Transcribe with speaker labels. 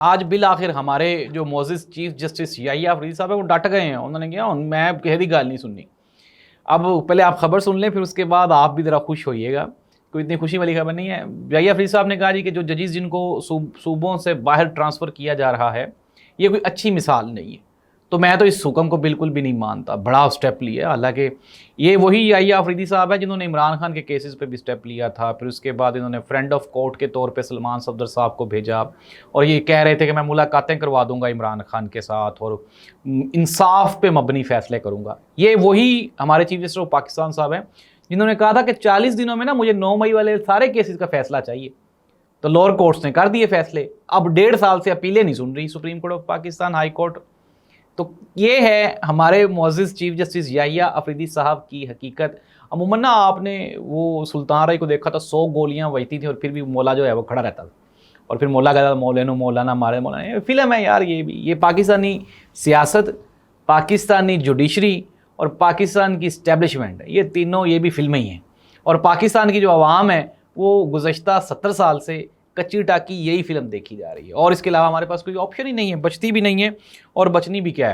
Speaker 1: آج بالآخر ہمارے جو معزز چیف جسٹس یحییٰ افریدی صاحب ہیں وہ ڈٹ گئے ہیں، انہوں نے کہا میں کہہ دی گال نہیں سننی۔ اب پہلے آپ خبر سن لیں، پھر اس کے بعد آپ بھی ذرا خوش ہوئیے گا، کوئی اتنی خوشی والی خبر نہیں ہے۔ یحییٰ افریدی صاحب نے کہا جی کہ جو ججز جن کو صوبوں سے باہر ٹرانسفر کیا جا رہا ہے یہ کوئی اچھی مثال نہیں ہے، تو میں تو اس حکم کو بالکل بھی نہیں مانتا، بڑا سٹیپ لیا۔ حالانکہ یہ وہی یحییٰ افریدی صاحب ہے جنہوں نے عمران خان کے کیسز پہ بھی سٹیپ لیا تھا، پھر اس کے بعد انہوں نے فرینڈ آف کورٹ کے طور پہ سلمان صفدر صاحب کو بھیجا اور یہ کہہ رہے تھے کہ میں ملاقاتیں کروا دوں گا عمران خان کے ساتھ اور انصاف پہ مبنی فیصلے کروں گا۔ یہ وہی ہمارے چیف جسٹس آف پاکستان صاحب ہیں جنہوں نے کہا تھا کہ 40 دنوں میں نا مجھے 9 مئی والے سارے کیسز کا فیصلہ چاہیے، تو لوور کورٹس نے کر دیے فیصلے۔ اب 1.5 سال سے اپیلیں نہیں سن رہی supreme court of Pakistan, high court. تو یہ ہے ہمارے معزز چیف جسٹس یحییٰ افریدی صاحب کی حقیقت۔ عموماً نا آپ نے وہ سلطان رائی کو دیکھا تھا، 100 گولیاں بجتی تھیں اور پھر بھی مولا جو ہے وہ کھڑا رہتا تھا، اور پھر مولا کہتا تھا مولینو مولانا مارے مولانا۔ یہ فلم ہے یار، یہ بھی یہ پاکستانی سیاست، پاکستانی جوڈیشری اور پاکستان کی اسٹیبلشمنٹ ہے، یہ تینوں یہ بھی فلمیں ہی ہیں۔ اور پاکستان کی جو عوام ہے وہ گزشتہ 70 سال سے کچی ٹاکی یہی فلم دیکھی جا رہی ہے، اور اس کے علاوہ ہمارے پاس کوئی آپشن ہی نہیں ہے، بچتی بھی نہیں ہے اور بچنی بھی کیا ہے۔